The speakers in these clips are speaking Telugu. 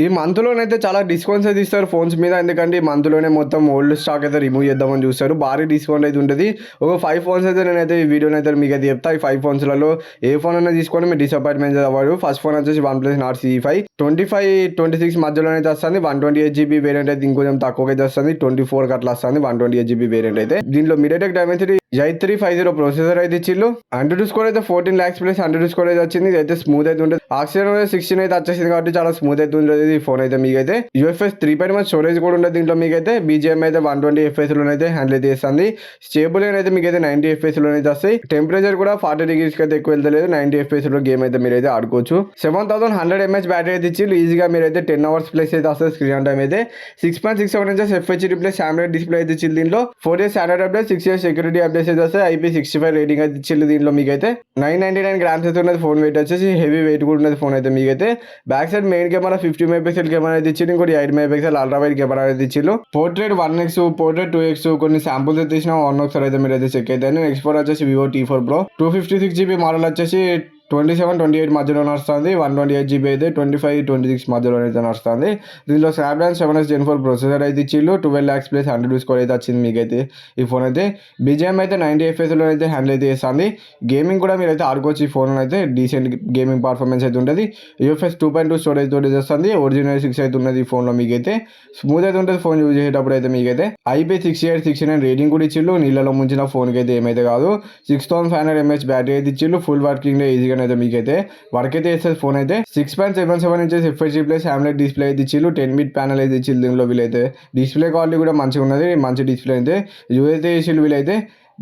ఈ మంత్‌లోనైతే చాలా డిస్కౌంట్స్ అయితే ఇస్తారు ఫోన్స్ మీద. ఎందుకంటే ఈ మంత్‌లోనే మొత్తం ఓల్డ్ స్టాక్ అయితే రిమూవ్ చేద్దామని చూస్తారు. భారీ డిస్కౌంట్ అయితే ఉంటది. ఒక 5 ఫోన్స్ అయితే నేనైతే ఈ వీడియోలో అయితే మీకైతే చెప్తా. ఈ 5 ఫోన్స్‌లలో ఏ ఫోన్ అన్నా తీసుకోండి మీరు డిసప్పాయింట్‌మెంట్ అవ్వరు. ఫస్ట్ ఫోన్ వచ్చేసి OnePlus Nord CE5 25, 26 మధ్యలోనైతే వస్తుంది. 128GB వేరియంట్ అయితే ఇంకొంచెం తక్కువకైతే వస్తుంది. 24కి అట్లా వస్తుంది 128GB వేరియంట్ అయితే. దీంట్లో MediaTek Dimensity 8350 ప్రాసెసర్ అయితే ఇచ్చిళ్ళు. AnTuTu స్కోర్ అయితే 14 lakhs ప్లస్ AnTuTu స్కోర్ అయితే వచ్చింది. ఇది అయితే స్మూత్ అయితే ఉంటుంది. ఆక్సిజన్ 16 అయితే వచ్చేసింది కాబట్టి చాలా స్మూత్ అయితే ఉంటుంది ఈ ఫోన్ అయితే మీకైతే. UFS 3.1 స్టోరేజ్ కూడా ఉంటుంది దీంట్లో మీకైతే. BGM అయితే 120 FPS లోనైతే హ్యాండిల్ అయితే చేస్తుంది. స్టేబుల్ అయితే మీకైతే 90 FPS లోనైతే వస్తాయి. టెంపరేచర్ కూడా 40 degrees అయితే ఎక్కువ వెళ్తలేదు. 90 FPS లో గేమ్ అయితే మీరైతే ఆడుకోవచ్చు. 7100 mAh బ్యాటరీ అయితే ఇచ్చి ఈజీగా మీరైతే 10 hours ప్లస్ అయితే వస్తుంది స్క్రీన్ టైం అయితే. 6.67 inches FHD plus AMOLED display అయితే ఇచ్చింది దీంట్లో. 4 years standard update, 6 years security update అయితే వస్తాయి. IP65 రేటింగ్ అయితే ఇచ్చింది దీంట్లో మీకైతే. 999 grams అయితే ఉన్నది. ఫోన్ వెయిట్ వచ్చేసి హెవీ వెయిట్ కూడా ఉన్నది ఫోన్ అయితే మీకైతే. Back side main camera 50 MP camera అయితే ఇచ్చింది. ఇంకోటి 8 MP అల్ట్రా వైడ్ కెమెరా అయితే ఇచ్చిళ్ళు. పోర్ట్రేట్ 1x, పోర్ట్రేట్ 2x కొన్ని శాంపుల్స్ అయితే ఇచ్చిన ఒకసారి అయితే మీరు అయితే చెక్ అయితే. నెక్స్ట్ ఫోన్ వచ్చేసి Vivo T4 Pro 256GB model వచ్చేసి 27, 28 మధ్యలో నడుస్తుంది. 128GB అయితే 25, 26 మధ్యలో అయితే నడుస్తుంది. దీనిలో స్నాప్డ్రాగన్ 7s Gen 4 ప్రాసెసర్ అయితే ఇచ్చిళ్ళు. 12 lakhs ప్లస్ AnTuTu స్కోర్ అయితే వచ్చింది మీకైతే ఈ ఫోన్ అయితే. BGM అయితే 90 FPS లో అయితే హ్యాండిల్ అయితే చేస్తుంది. గేమింగ్ కూడా మీరు అయితే ఆడుకోవచ్చు ఈ ఫోన్ అయితే. డీసెంట్ గేమింగ్ పర్ఫార్మెన్స్ అయితే ఉంటుంది. UFS 2.2 స్టోరేజ్ తోటి వస్తుంది. ఒరిజినల్ 6 అయితే ఉన్నది ఈ ఫోన్లో మీకైతే. స్మూత్ అయితే ఉంటుంది ఫోన్ యూజ్ చేసేటప్పుడు అయితే మీకైతే. IP6869 రేటింగ్ కూడా ఇచ్చిళ్ళు. నీళ్ళలో ముంచిన ఫోన్కి అయితే ఏమైతే కాదు. 6500 mAh బ్యాటరీ అయితే ఇచ్చిళ్ళు. ఫుల్ వర్కింగ్ ఈజీగా అయితే మీకైతే వర్క్ అయితే చేస్తుంది ఫోన్ అయితే. 6.77 inches FHD plus AMOLED display అయితే ఇచ్చిళ్ళు. 10-bit ప్యానల్ అయితే ఇచ్చిళ్ళు దీనిలో వీలైతే. డిస్ప్లే క్వాలిటీ కూడా మంచిగా ఉన్నది. మంచి డిస్ప్లే అయితే యూజ్ అయితే చేసిళ్ళు వీలైతే.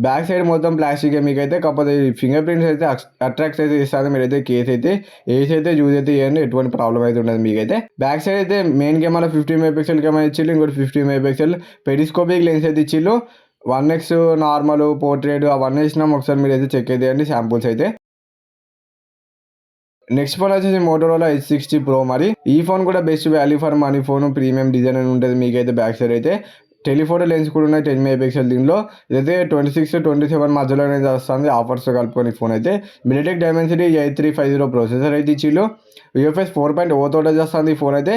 బ్యాక్ సైడ్ మొత్తం ప్లాస్టిక్ మీకైతే. కాకపోతే ఫింగర్ ప్రింట్స్ అయితే అట్రాక్ట్స్ అయితే ఇస్తుంది మీరైతే. కేస్ అయితే ఏస్ అయితే యూజ్ అయితే చేయండి. ఎటువంటి ప్రాబ్లం అయితే ఉండదు మీకైతే. బ్యాక్ సైడ్ అయితే మెయిన్ కెమెరా 50 MP కెమెరా ఇచ్చిళ్ళు. ఇంకోటి 50 MP పెరిస్కోపిక్ లెన్స్ అయితే ఇచ్చిళ్ళు. 1x నార్మల్, పోర్ట్రేట్ అవన్నీ ఇచ్చినాం. ఒకసారి మీరు అయితే చెక్ అయితే శాంపుల్స్ అయితే. నెక్స్ట్ ఫోన్ వచ్చేసి మోటోరోలా H60 Pro. మరి ఈ ఫోన్ కూడా best value for money phone. Premium design అని ఉంటుంది మీకైతే. బ్యాక్ సైడ్ అయితే టెలిఫోటో లెన్స్ కూడా ఉన్నాయి 10 MP దీనిలో. ఇదైతే 26, 27 మధ్యలో అనేది వస్తుంది ఆఫర్స్ కలుపుకొని ఫోన్ అయితే. MediaTek Dimensity 8350 ప్రాసెసర్ అయితే ఇచ్చిళ్ళు. UFS 4.0 తోటి వస్తుంది ఈ ఫోన్ అయితే.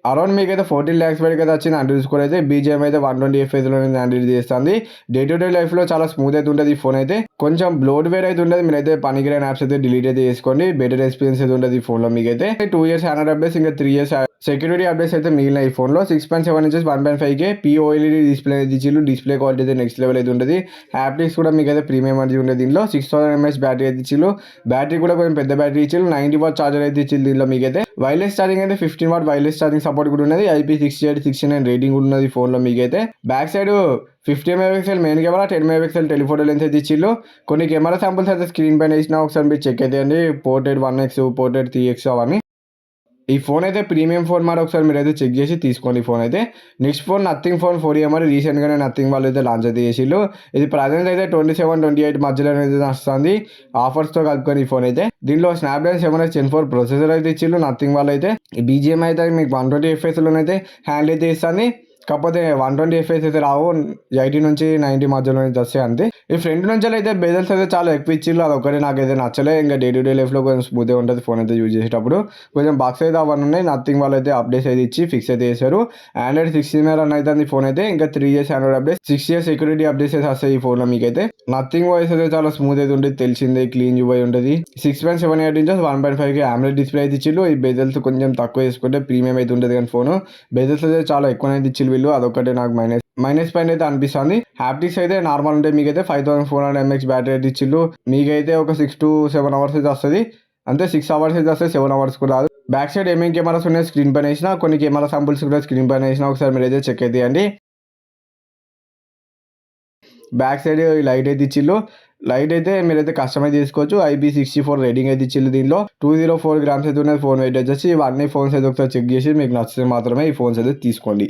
అరౌండ్ మీకైతే 14 lakhs వరకు అయితే వచ్చింది AnTuTu స్కోర్ అయితే. BGM అయితే 120 FPS లో హ్యాండిల్ చేస్తుంది. డే టు డే లైఫ్లో చాలా స్మూత్ అయితే ఉంటుంది ఈ ఫోన్ అయితే. కొంచెం బ్లోట్వేర్ అయితే ఉంటుంది. మీరైతే పనికిరాని యాప్స్ అయితే డిలీట్ అయితే చేసుకోండి. బెటర్ ఎక్స్పీరియన్స్ అయితే ఉంటుంది ఈ ఫోన్లో మీకైతే. 2 years స్టాండర్డ్ అప్డేట్స్, ఇంకా 3 years సెక్యూరిటీ అప్డేట్స్ అయితే మిగిలిన ఈ ఫోన్లో. 6.7 inches 1.5K POLED డిస్ప్లే అయితే ఇచ్చిళ్ళు. డిస్ప్లే క్వాలిటీ అయితే నెక్స్ట్ లెవెల్ అయితే ఉంటుంది. హ్యాప్టిక్స్ కూడా మీకైతే ప్రీమియం అనేది ఉంటుంది దీనిలో. 6000 mAh బ్యాటరీ అయితే ఇచ్చిళ్ళు. బ్యాటరీ కూడా కొంచెం పెద్ద బ్యాటరీ ఇచ్చిళ్ళు. 90 watt చార్జర్ అయితే ఇచ్చిళ్ళు దీనిలో మీకైతే. వైర్లెస్ ఛార్జింగ్ అయితే 15 watt వైర్లెస్ ఛార్జింగ్ సపోర్ట్ కూడా ఉన్నది. IP6869 రేటింగ్ కూడా ఉన్నది ఫోన్లో మీకైతే. Back side 50 MP main camera, 10 MP telephoto lens అయితే ఇచ్చిళ్ళు. కొన్ని కెమెరా శాంపుల్స్ అయితే స్క్రీన్ పైన ఇచ్చినా ఒకసారి మీరు చెక్ అయితే అండి. పోర్ట్రేట్ 1x, పోర్ట్రేట్ 3x అవన్నీ. ఈ ఫోన్ అయితే ప్రీమియం ఫోన్ మరి ఒకసారి మీరు అయితే చెక్ చేసి తీసుకోండి ఈ ఫోన్ అయితే. Next phone nothing phone 4A మరి రీసెంట్గానే నథింగ్ వాళ్ళు అయితే లాంచ్ అయితే చేసిళ్ళు. ఇది ప్రజెంట్ అయితే 27, 28 మధ్యలో అయితే వస్తుంది ఆఫర్స్తో కలుపుకొని ఈ ఫోన్ అయితే. దీనిలో స్నాప్డ్రాగన్ 7s Gen 4 ప్రాసెసర్ అయితే ఇచ్చిళ్ళు నథింగ్ వాళ్ళు అయితే. ఈ BGM అయితే మీకు 120 FPS లోనైతే హ్యాండిల్ అయితే ఇస్తుంది. కాకపోతే 120 FPS అయితే రావు. 80 నుంచి 90 మధ్యలో నుంచి వస్తాయి అంతే. ఈ ఫ్రంట్ నుంచి అయితే బెజల్స్ అయితే చాలా ఎక్కువ ఇచ్చిళ్ళు. అదొకటి నాకైతే నచ్చలే. ఇంకా డే టు డే లైఫ్లో కొంచెం స్మూత్గా ఉంటుంది ఫోన్ అయితే యూజ్ చేసేటప్పుడు. కొంచెం బాక్స్ అయితే అవన్నీ ఉన్నాయి. నథింగ్ వాళ్ళు అయితే అప్డేట్స్ అయితే ఇచ్చి ఫిక్స్ అయితే చేశారు. Android 16 రన్ అవుతుంది ఈ ఫోన్ అయితే. ఇంకా 3 years Android update, 6 years security updates అయితే వస్తాయి ఈ ఫోన్లో మీకైతే. నథింగ్ వాయిస్ అయితే చాలా స్మూత్ అయితే ఉంటుంది. తెలిసిందే, క్లీన్ UI ఉంటుంది. 6.78 inches 1.5K AMOLED డిస్ప్లే అయితే ఇచ్చిళ్ళు. ఈ బెజల్స్ కొంచెం తక్కువ చేసుకుంటే ప్రీమియం అయితే ఉంటుంది కానీ ఫోన్. బెజల్స్ అయితే చాలా ఎక్కువ అయితే ఇచ్చిళ్ళు వీళ్ళు. అదొకటి నాకు మైనస్ పాయింట్ అయితే అనిపిస్తుంది. హ్యాప్టిక్స్ అయితే నార్మల్ ఉంటాయి మీకైతే. 5400 mAh బ్యాటరీ అయితే ఇచ్చిళ్ళు. మీకైతే ఒక 6 to 7 hours అయితే వస్తుంది అంతే. 6 hours అయితే వస్తుంది, 7 hours కూడా రాదు. బ్యాక్ సైడ్ ఏమేమి కెమెరాస్ ఉన్నాయి స్క్రీన్ పైన వేసిన, కొన్ని కెమెరా శాంపుల్స్ కూడా స్క్రీన్ పైన వేసిన ఒకసారి మీరు అయితే చెక్ అయితే అండి. బ్యాక్ సైడ్ లైట్ అయితే ఇచ్చిళ్ళు. లైట్ అయితే మీరైతే కస్టమైజ్ చేసుకోవచ్చు. IP64 రేటింగ్ అయితే ఇచ్చిళ్ళు. దీనిలో 204 grams అయితే ఉన్నది ఫోన్ వెయిట్ వచ్చేసి. ఇవన్నీ ఫోన్స్ అయితే ఒకసారి చెక్ చేసి మీకు నచ్చితే మాత్రమే ఈ ఫోన్స్ అయితే తీసుకోండి.